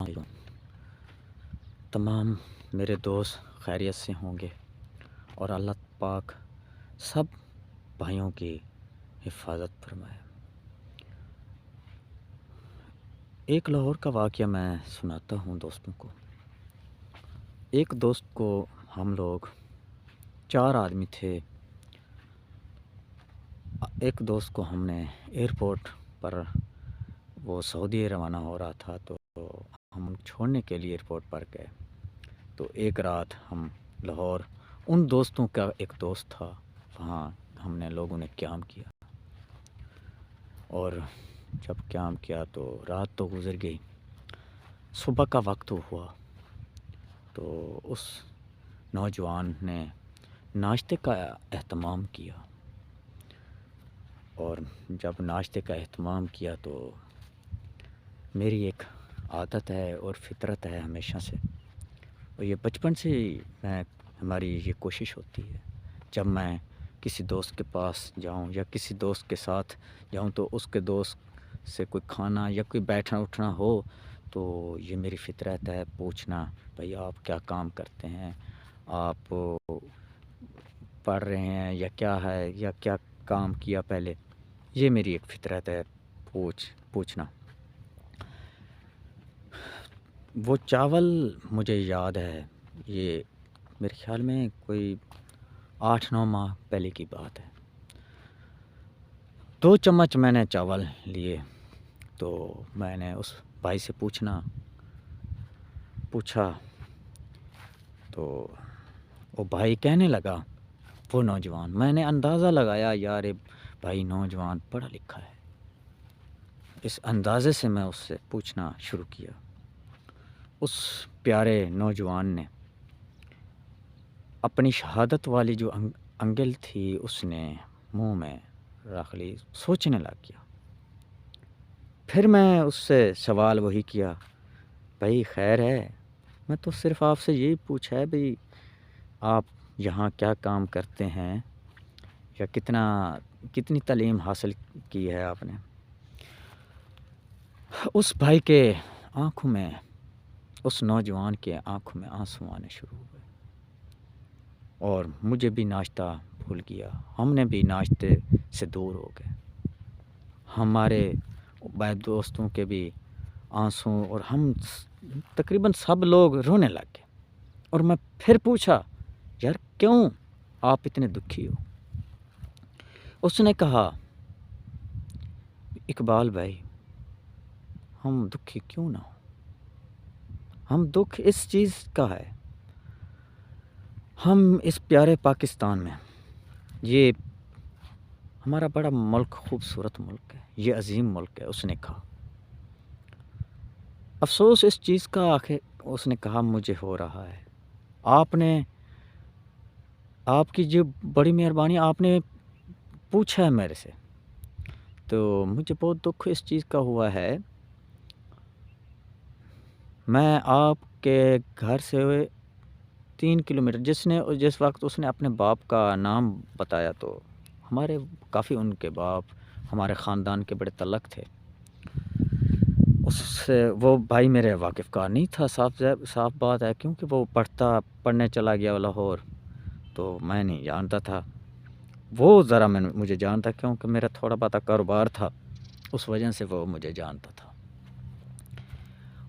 علیکم۔ تمام میرے دوست خیریت سے ہوں گے اور اللہ پاک سب بھائیوں کی حفاظت فرمائے۔ ایک لاہور کا واقعہ میں سناتا ہوں دوستوں کو۔ ایک دوست کو ہم لوگ 4 آدمی تھے۔ ایک دوست کو ہم نے ایئرپورٹ پر، وہ سعودی روانہ ہو رہا تھا، تو ہم چھوڑنے کے لیے ایئرپورٹ پر گئے۔ تو ایک رات ہم لاہور، ان دوستوں کا ایک دوست تھا، وہاں ہم نے لوگوں نے قیام کیا، اور جب قیام کیا تو رات تو گزر گئی، صبح کا وقت ہوا تو اس نوجوان نے ناشتے کا اہتمام کیا، اور جب ناشتے کا اہتمام کیا تو میری ایک عادت ہے اور فطرت ہے ہمیشہ سے، اور یہ بچپن سے ہماری یہ کوشش ہوتی ہے، جب میں کسی دوست کے پاس جاؤں یا کسی دوست کے ساتھ جاؤں تو اس کے دوست سے کوئی کھانا یا کوئی بیٹھنا اٹھنا ہو تو یہ میری فطرت ہے پوچھنا، بھئی آپ کیا کام کرتے ہیں، آپ پڑھ رہے ہیں یا کیا ہے، یا کیا کام کیا پہلے، یہ میری ایک فطرت ہے پوچھنا۔ وہ چاول مجھے یاد ہے، یہ میرے خیال میں کوئی 8-9 ماہ پہلے کی بات ہے۔ 2 چمچ میں نے چاول لیے تو میں نے اس بھائی سے پوچھا تو وہ بھائی کہنے لگا، وہ نوجوان، میں نے اندازہ لگایا یار یہ بھائی نوجوان پڑھا لکھا ہے، اس اندازے سے میں اس سے پوچھنا شروع کیا۔ اس پیارے نوجوان نے اپنی شہادت والی جو انگل تھی اس نے منہ میں رکھ لی، سوچنے لگ گیا۔ پھر میں اس سے سوال وہی کیا، بھائی خیر ہے، میں تو صرف آپ سے یہی پوچھا ہے بھئی آپ یہاں کیا کام کرتے ہیں یا کتنی تعلیم حاصل کی ہے آپ نے۔ اس بھائی کے آنکھوں میں، اس نوجوان کے آنکھوں میں آنسو آنے شروع ہوئے، اور مجھے بھی ناشتہ بھول گیا، ہم نے بھی ناشتے سے دور ہو گئے، ہمارے دوستوں کے بھی آنسو، اور ہم تقریباً سب لوگ رونے لگ گئے، اور میں پھر پوچھا یار کیوں آپ اتنے دکھی ہو۔ اس نے کہا، اقبال بھائی ہم دکھی کیوں نہ ہو، ہم دکھ اس چیز کا ہے، ہم اس پیارے پاکستان میں، یہ ہمارا بڑا ملک، خوبصورت ملک ہے، یہ عظیم ملک ہے۔ اس نے کہا افسوس اس چیز کا، آخر اس نے کہا مجھے ہو رہا ہے، آپ کی جو بڑی مہربانی، آپ نے پوچھا ہے میرے سے، تو مجھے بہت دکھ اس چیز کا ہوا ہے، میں آپ کے گھر سے 3 کلومیٹر، جس وقت اس نے اپنے باپ کا نام بتایا تو ہمارے کافی، ان کے باپ ہمارے خاندان کے بڑے تعلق تھے، اس سے وہ بھائی میرے واقف کار نہیں تھا، صاف بات ہے، کیونکہ وہ پڑھنے چلا گیا لاہور، تو میں نہیں جانتا تھا، وہ ذرا مجھے جانتا کیونکہ میرا تھوڑا بہت کاروبار تھا، اس وجہ سے وہ مجھے جانتا تھا۔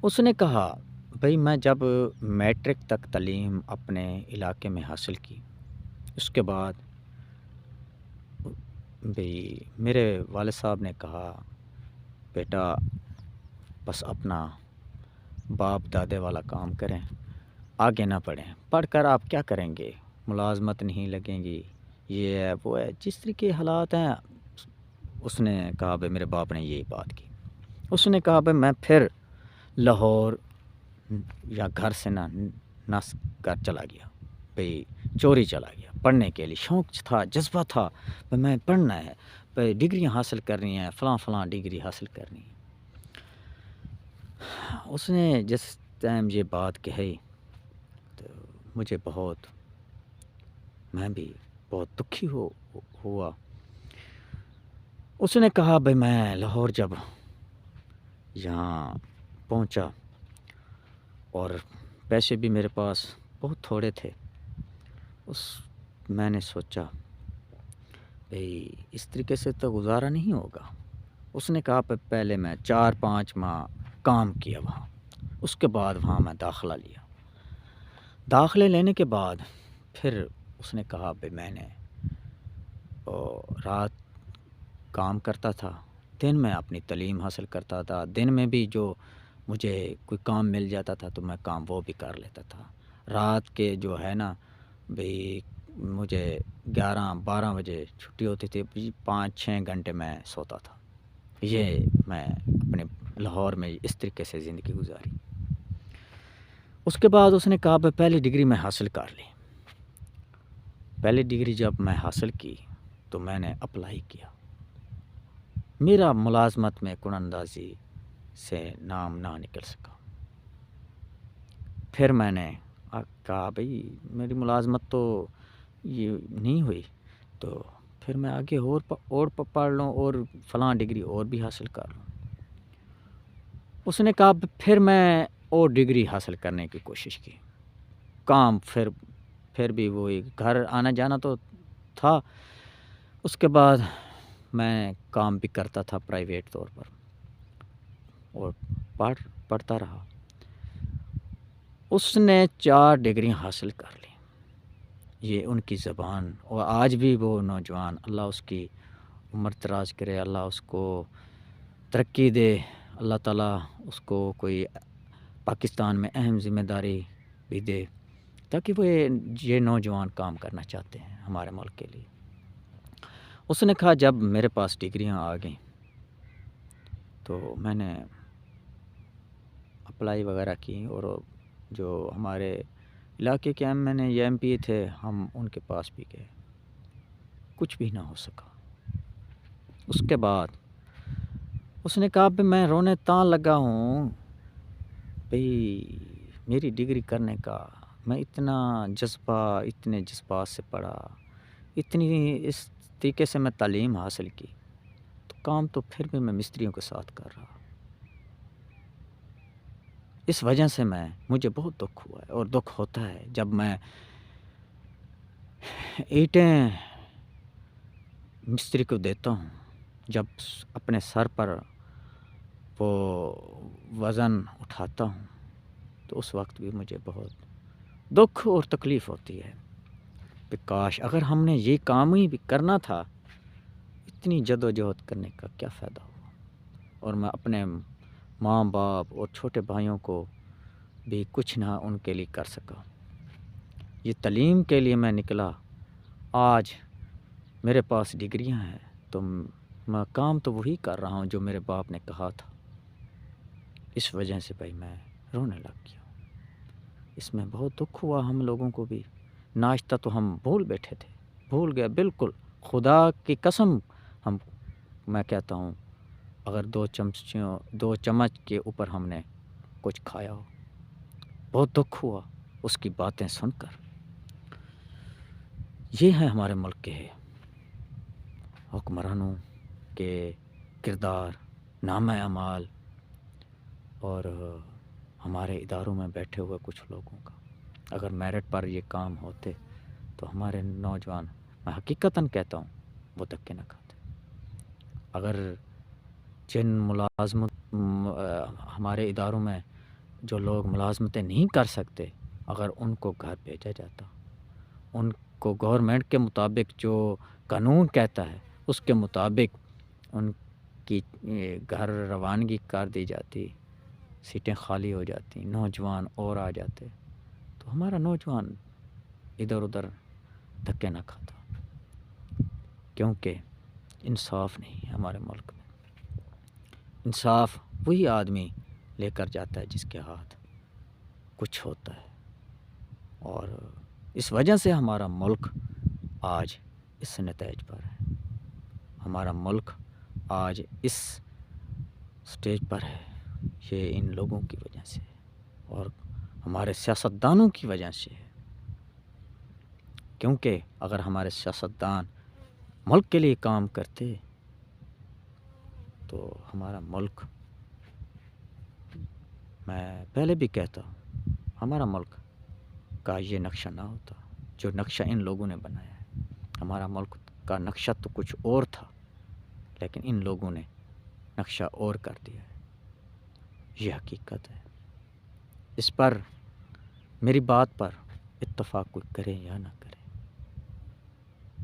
اس نے کہا بھئی میں جب میٹرک تک تعلیم اپنے علاقے میں حاصل کی، اس کے بعد بھئی میرے والد صاحب نے کہا بیٹا بس اپنا باپ دادے والا کام کریں، آگے نہ پڑھیں، پڑھ کر آپ کیا کریں گے، ملازمت نہیں لگیں گی، یہ ہے وہ ہے، جس طرح کے حالات ہیں۔ اس نے کہا بھئی میرے باپ نے یہی بات کی، اس نے کہا بھئی میں پھر لاہور یا گھر سے نہ کر چلا گیا، بھئی چوری چلا گیا، پڑھنے کے لیے شوق تھا، جذبہ تھا، بھئی میں پڑھنا ہے، بھئی ڈگریاں حاصل کرنی ہیں، فلاں ڈگری حاصل کرنی ہے۔ اس نے جس ٹائم یہ بات کہی تو مجھے میں بھی بہت دکھی ہوا۔ اس نے کہا بھئی میں لاہور جب یہاں پہنچا اور پیسے بھی میرے پاس بہت تھوڑے تھے۔ اس میں نے سوچا بھئی اس طریقے سے تو گزارا نہیں ہوگا۔ اس نے کہا پہلے میں 4-5 ماہ کام کیا وہاں، اس کے بعد وہاں میں داخلہ لیا۔ داخلے لینے کے بعد پھر اس نے کہا بھئی میں نے رات کام کرتا تھا، دن میں اپنی تعلیم حاصل کرتا تھا، دن میں بھی جو مجھے کوئی کام مل جاتا تھا تو میں کام وہ بھی کر لیتا تھا۔ رات کے جو ہے نا بھئی مجھے 11-12 بجے چھٹی ہوتی تھی، 5-6 گھنٹے میں سوتا تھا۔ یہ میں اپنے لاہور میں اس طریقے سے زندگی گزاری۔ اس کے بعد اس نے کہا بھئی پہلی ڈگری میں حاصل کر لی۔ پہلی ڈگری جب میں حاصل کی تو میں نے اپلائی کیا۔ میرا ملازمت میں کن اندازی سے نام نہ نکل سکا۔ پھر میں نے کہا بھئی میری ملازمت تو یہ نہیں ہوئی، تو پھر میں آگے اور پڑھ لوں اور فلاں ڈگری اور بھی حاصل کر لوں۔ اس نے کہا پھر میں اور ڈگری حاصل کرنے کی کوشش کی۔ کام پھر بھی وہی گھر آنا جانا تو تھا۔ اس کے بعد میں کام بھی کرتا تھا پرائیویٹ طور پر اور پڑھتا رہا۔ اس نے 4 ڈگریاں حاصل کر لی۔ یہ ان کی زبان، اور آج بھی وہ نوجوان، اللہ اس کی عمر دراز کرے، اللہ اس کو ترقی دے، اللہ تعالیٰ اس کو کوئی پاکستان میں اہم ذمہ داری بھی دے تاکہ وہ یہ نوجوان کام کرنا چاہتے ہیں ہمارے ملک کے لیے۔ اس نے کہا جب میرے پاس ڈگریاں آ گئیں تو میں نے اپلائی وغیرہ کی، اور جو ہمارے علاقے کے ایم پی تھے ہم ان کے پاس بھی گئے، کچھ بھی نہ ہو سکا۔ اس کے بعد اس نے کہا کہ میں رونے تاں لگا ہوں بھئی میری ڈگری کرنے کا، میں اتنے جذبات سے پڑھا، اتنی اس طریقے سے میں تعلیم حاصل کی، تو کام تو پھر بھی میں مستریوں کے ساتھ کر رہا۔ اس وجہ سے مجھے بہت دکھ ہوا ہے، اور دکھ ہوتا ہے جب میں اینٹیں مستری کو دیتا ہوں، جب اپنے سر پر وہ وزن اٹھاتا ہوں تو اس وقت بھی مجھے بہت دکھ اور تکلیف ہوتی ہے کہ کاش اگر ہم نے یہ کام ہی بھی کرنا تھا، اتنی جد و جہد کرنے کا کیا فائدہ ہوا، اور میں اپنے ماں باپ اور چھوٹے بھائیوں کو بھی کچھ نہ ان کے لیے کر سکا۔ یہ تعلیم کے لیے میں نکلا، آج میرے پاس ڈگریاں ہیں تو میں کام تو وہی کر رہا ہوں جو میرے باپ نے کہا تھا۔ اس وجہ سے بھائی میں رونے لگ گیا۔ اس میں بہت دکھ ہوا ہم لوگوں کو بھی۔ ناشتہ تو ہم بھول بیٹھے تھے، بھول گیا بالکل، خدا کی قسم میں کہتا ہوں اگر 2 چمچ کے اوپر ہم نے کچھ کھایا ہو۔ بہت دکھ ہوا اس کی باتیں سن کر۔ یہ ہے ہمارے ملک کے حکمرانوں کے کردار، نامہ اعمال، اور ہمارے اداروں میں بیٹھے ہوئے کچھ لوگوں کا۔ اگر میرٹ پر یہ کام ہوتے تو ہمارے نوجوان، میں حقیقتاً کہتا ہوں، وہ دھکے نہ کھاتے۔ اگر جن ہمارے اداروں میں جو لوگ ملازمتیں نہیں کر سکتے، اگر ان کو گھر بھیجا جاتا، ان کو گورنمنٹ کے مطابق جو قانون کہتا ہے اس کے مطابق ان کی گھر روانگی کر دی جاتی، سیٹیں خالی ہو جاتی، نوجوان اور آ جاتے، تو ہمارا نوجوان ادھر ادھر دھکے نہ کھاتا، کیونکہ انصاف نہیں ہے ہمارے ملک میں۔ انصاف وہی آدمی لے کر جاتا ہے جس کے ہاتھ کچھ ہوتا ہے، اور اس وجہ سے ہمارا ملک آج اس نتائج پر ہے۔ ہمارا ملک آج اس سٹیج پر ہے، یہ ان لوگوں کی وجہ سے اور ہمارے سیاستدانوں کی وجہ سے ہے۔ کیونکہ اگر ہمارے سیاستدان ملک کے لیے کام کرتے تو ہمارا ملک، میں پہلے بھی کہتا ہوں، ہمارا ملک کا یہ نقشہ نہ ہوتا جو نقشہ ان لوگوں نے بنایا ہے. ہمارا ملک کا نقشہ تو کچھ اور تھا، لیکن ان لوگوں نے نقشہ اور کر دیا ہے. یہ حقیقت ہے. اس پر میری بات پر اتفاق کوئی کرے یا نہ کرے،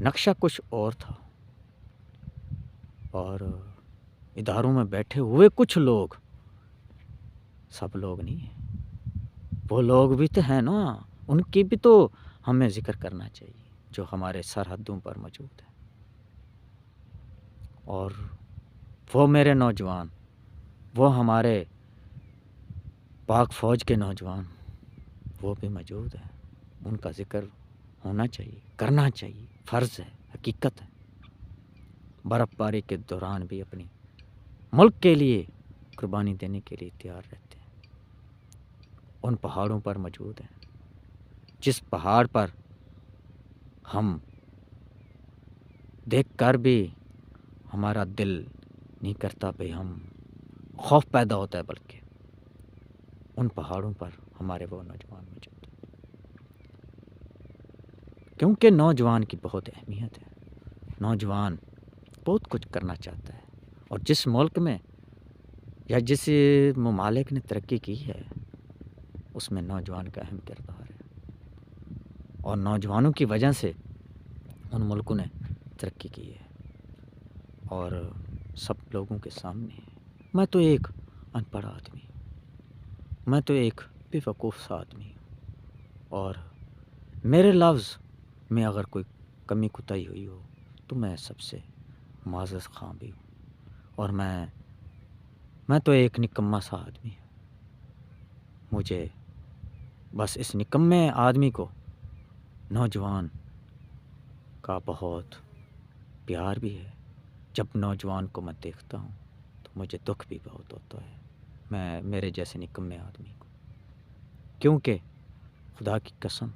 نقشہ کچھ اور تھا، اور اداروں میں بیٹھے ہوئے کچھ لوگ، سب لوگ نہیں ہیں، وہ لوگ بھی تو ہیں نا، ان کی بھی تو ہمیں ذکر کرنا چاہیے جو ہمارے سرحدوں پر موجود ہیں. اور وہ میرے نوجوان، وہ ہمارے پاک فوج کے نوجوان، وہ بھی موجود ہیں. ان کا ذکر ہونا چاہیے، کرنا چاہیے، فرض ہے، حقیقت ہے. برف باری کے دوران بھی اپنی ملک کے لیے قربانی دینے کے لیے تیار رہتے ہیں. ان پہاڑوں پر موجود ہیں جس پہاڑ پر ہم دیکھ کر بھی ہمارا دل نہیں کرتا بھئی، ہم خوف پیدا ہوتا ہے، بلکہ ان پہاڑوں پر ہمارے وہ نوجوان موجود ہیں. کیونکہ نوجوان کی بہت اہمیت ہے. نوجوان بہت کچھ کرنا چاہتا ہے، اور جس ملک میں یا جس ممالک نے ترقی کی ہے اس میں نوجوان کا اہم کردار ہے، اور نوجوانوں کی وجہ سے ان ملکوں نے ترقی کی ہے. اور سب لوگوں کے سامنے ہے. میں تو ایک ان پڑھ آدمی ہوں، میں تو ایک بے وقوف سا آدمی ہوں، اور میرے لفظ میں اگر کوئی کمی کوتاہی ہوئی ہو تو میں سب سے معذرت خواہ بھی ہوں. اور میں تو ایک نکما سا آدمی ہوں. مجھے بس اس نکمے آدمی کو، نوجوان کا بہت پیار بھی ہے. جب نوجوان کو میں دیکھتا ہوں تو مجھے دکھ بھی بہت ہوتا ہے، میرے جیسے نکمے آدمی کو. کیونکہ خدا کی قسم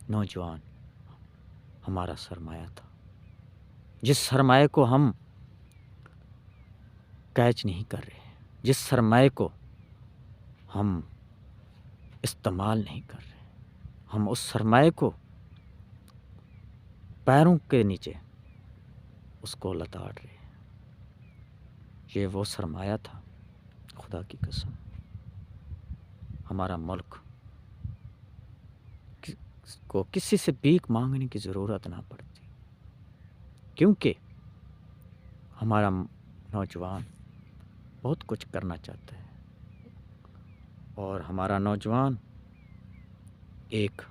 نوجوان ہمارا سرمایہ تھا، جس سرمایہ کو ہم کیچ نہیں کر رہے، جس سرمایہ کو ہم استعمال نہیں کر رہے. ہم اس سرمایہ کو پیروں کے نیچے اس کو لتاڑ رہے. یہ وہ سرمایہ تھا، خدا کی قسم ہمارا ملک کو کسی سے بھیک مانگنے کی ضرورت نہ پڑتی، کیونکہ ہمارا نوجوان بہت کچھ کرنا چاہتا ہے. اور ہمارا نوجوان ایک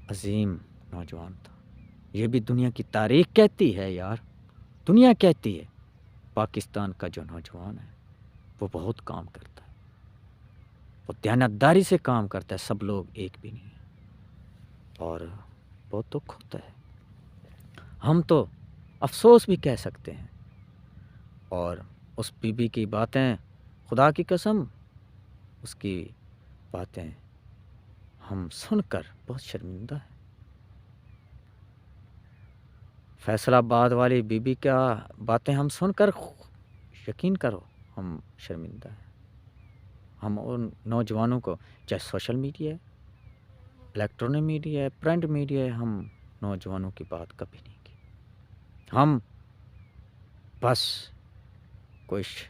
عظیم نوجوان تھا. یہ بھی دنیا کی تاریخ کہتی ہے یار، دنیا کہتی ہے پاکستان کا جو نوجوان ہے وہ بہت کام کرتا ہے، وہ دیانتداری سے کام کرتا ہے. سب لوگ ایک بھی نہیں ہیں، اور بہت دکھ ہوتا ہے. ہم تو افسوس بھی کہہ سکتے ہیں. اور اس بی بی کی باتیں، خدا کی قسم اس کی باتیں ہم سن کر بہت شرمندہ ہیں. فیصل آباد والی بی بی کا باتیں ہم سن کر یقین کرو ہم شرمندہ ہیں. ہم ان نوجوانوں کو، چاہے سوشل میڈیا ہے، الیکٹرانک میڈیا ہے، پرنٹ میڈیا ہے، ہم نوجوانوں کی بات کبھی نہیں کی. ہم بس کچھ،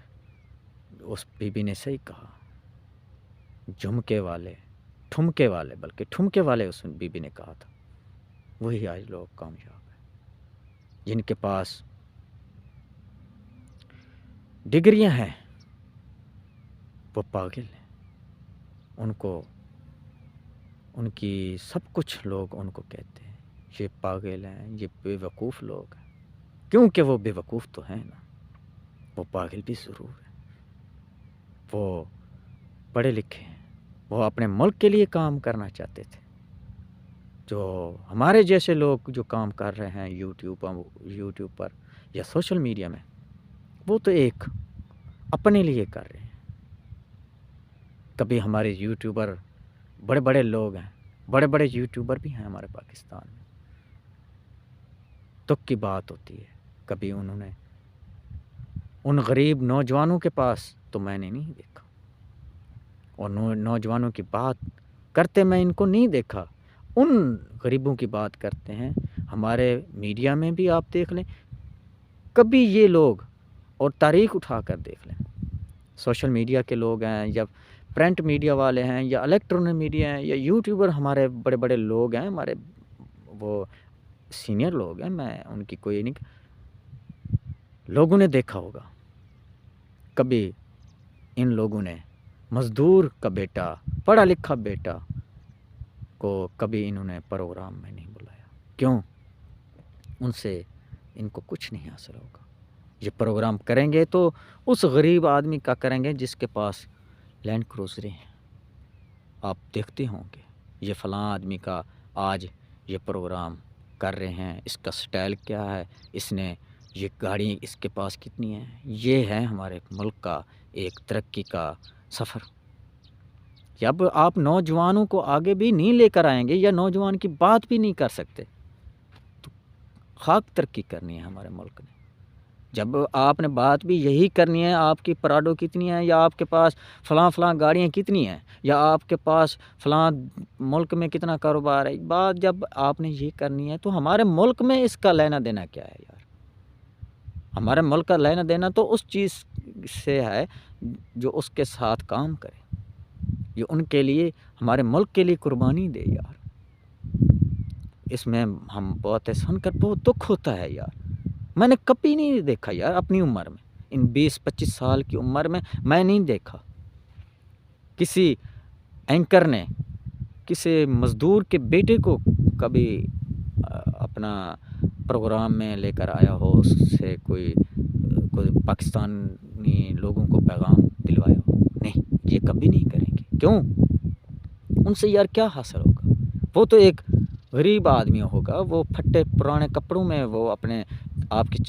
اس بی بی نے صحیح کہا، جھمکے والے، ٹھمکے والے، بلکہ ٹھمکے والے اس بی بی نے کہا تھا، وہی آج لوگ کامیاب ہیں. جن کے پاس ڈگریاں ہیں وہ پاگل ہیں. ان کو، ان کی سب کچھ لوگ ان کو کہتے ہیں یہ پاگل ہیں، یہ بے وقوف لوگ ہیں. کیونکہ وہ بے وقوف تو ہیں نا، وہ پاگل بھی ضرور ہیں. وہ پڑھے لکھے ہیں، وہ اپنے ملک کے لیے کام کرنا چاہتے تھے. جو ہمارے جیسے لوگ جو کام کر رہے ہیں یوٹیوب پر یا سوشل میڈیا میں، وہ تو ایک اپنے لیے کر رہے ہیں. کبھی ہمارے یوٹیوبر بڑے بڑے لوگ ہیں، بڑے بڑے یوٹیوبر بھی ہیں ہمارے پاکستان میں، دکھ کی بات ہوتی ہے. کبھی انہوں نے ان غریب نوجوانوں کے پاس تو میں نے نہیں دیکھا اور نوجوانوں کی بات کرتے میں ان کو نہیں دیکھا، ان غریبوں کی بات کرتے ہیں۔ ہمارے میڈیا میں بھی آپ دیکھ لیں، کبھی یہ لوگ، اور تاریخ اٹھا کر دیکھ لیں، سوشل میڈیا کے لوگ ہیں یا پرنٹ میڈیا والے ہیں یا الیکٹرانک میڈیا ہیں یا یوٹیوبر، ہمارے بڑے بڑے لوگ ہیں، ہمارے وہ سینئر لوگ ہیں، میں ان کی کوئی نہیں، لوگوں نے دیکھا ہوگا کبھی ان لوگوں نے مزدور کا بیٹا، پڑھا لکھا بیٹا کو کبھی انہوں نے پروگرام میں نہیں بلایا۔ کیوں؟ ان سے ان کو کچھ نہیں حاصل ہوگا۔ یہ پروگرام کریں گے تو اس غریب آدمی کا کریں گے جس کے پاس لینڈ کروزریں ہیں۔ آپ دیکھتے ہوں گے یہ فلاں آدمی کا آج یہ پروگرام کر رہے ہیں، اس کا سٹائل کیا ہے، اس نے یہ گاڑی اس کے پاس کتنی ہے۔ یہ ہے ہمارے ملک کا ایک ترقی کا سفر۔ جب آپ نوجوانوں کو آگے بھی نہیں لے کر آئیں گے یا نوجوان کی بات بھی نہیں کر سکتے تو خاک ترقی کرنی ہے ہمارے ملک نے۔ جب آپ نے بات بھی یہی کرنی ہے آپ کی پراڈو کتنی ہے، یا آپ کے پاس فلاں فلاں گاڑیاں کتنی ہیں، یا آپ کے پاس فلاں ملک میں کتنا کاروبار ہے، بات جب آپ نے یہ کرنی ہے تو ہمارے ملک میں اس کا لینا دینا کیا ہے یار؟ ہمارے ملک کا لینا دینا تو اس چیز سے ہے جو اس کے ساتھ کام کرے، یہ ان کے لیے، ہمارے ملک کے لیے قربانی دے یار۔ اس میں ہم بہت سن کر بہت دکھ ہوتا ہے یار۔ میں نے کبھی نہیں دیکھا یار اپنی عمر میں، ان 20-25 سال کی عمر میں نہیں دیکھا کسی اینکر نے کسی مزدور کے بیٹے کو کبھی اپنا پروگرام میں لے کر آیا ہو، اس سے کوئی پاکستانی لوگوں کو پیغام دلوایا ہو۔ نہیں، یہ کبھی نہیں کریں گے۔ کیوں؟ ان سے یار کیا حاصل ہوگا؟ وہ تو ایک غریب آدمی ہوگا، وہ پھٹے پرانے کپڑوں میں وہ اپنے آپ کے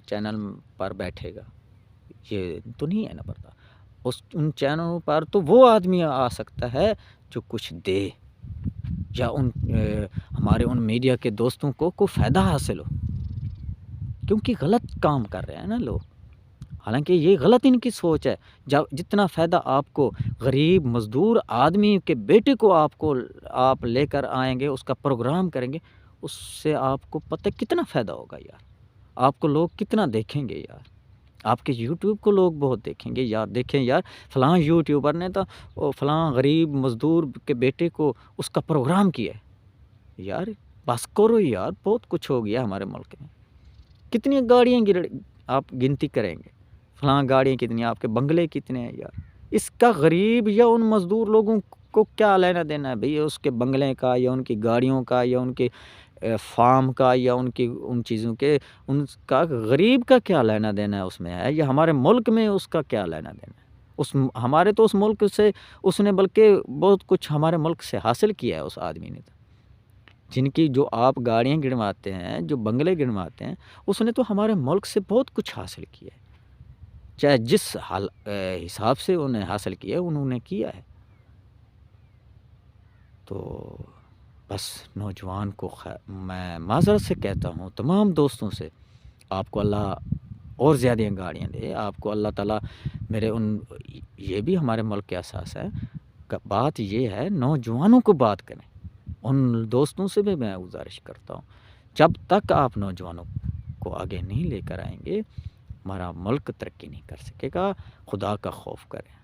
چینل پر بیٹھے گا، یہ تو نہیں ہے نا پڑتا۔ ان چینلوں پر تو وہ آدمی آ سکتا ہے جو کچھ دے، یا ہمارے ان میڈیا کے دوستوں کو کوئی فائدہ حاصل ہو، کیونکہ غلط کام کر رہے ہیں نا لوگ۔ حالانکہ یہ غلط ان کی سوچ ہے۔ جتنا فائدہ آپ کو غریب مزدور آدمی کے بیٹے کو آپ لے کر آئیں گے، اس کا پروگرام کریں گے، اس سے آپ کو پتہ کتنا فائدہ ہوگا یار۔ آپ کو لوگ کتنا دیکھیں گے یار، آپ کے یوٹیوب کو لوگ بہت دیکھیں گے یار۔ دیکھیں یار، فلاں یوٹیوبر نے تو فلاں غریب مزدور کے بیٹے کو اس کا پروگرام کیا ہے یار۔ بس کرو یار، بہت کچھ ہو گیا ہمارے ملک میں۔ کتنی گاڑیاں آپ گنتی کریں گے، فلاں گاڑیاں کتنی، آپ کے بنگلے کتنے ہیں یار۔ اس کا غریب یا ان مزدور لوگوں کو کیا لینا دینا ہے بھئی، اس کے بنگلے کا یا ان کی گاڑیوں کا یا ان کے فارم کا یا ان چیزوں کے، ان کا غریب کا کیا لینا دینا ہے اس میں ہے، یا ہمارے ملک میں اس کا کیا لینا دینا ہے؟ ہمارے تو اس ملک سے اس نے بلکہ بہت کچھ ہمارے ملک سے حاصل کیا ہے اس آدمی نے۔ جن کی جو آپ گاڑیاں گنواتے ہیں، جو بنگلے گنواتے ہیں، اس نے تو ہمارے ملک سے بہت کچھ حاصل کیا ہے، چاہے جس حساب سے انہیں حاصل کیا ہے انہوں نے کیا ہے۔ تو بس نوجوان کو میں معذرت سے کہتا ہوں، تمام دوستوں سے، آپ کو اللہ اور زیادہ گاڑیاں دے، آپ کو اللہ تعالیٰ یہ بھی ہمارے ملک کے اساس ہے۔ بات یہ ہے، نوجوانوں کو بات کریں، ان دوستوں سے بھی میں گزارش کرتا ہوں، جب تک آپ نوجوانوں کو آگے نہیں لے کر آئیں گے، ہمارا ملک ترقی نہیں کر سکے گا۔ خدا کا خوف کریں،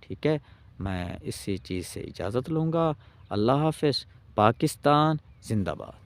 ٹھیک ہے؟ میں اسی چیز سے اجازت لوں گا۔ اللہ حافظ۔ پاکستان زندہ باد۔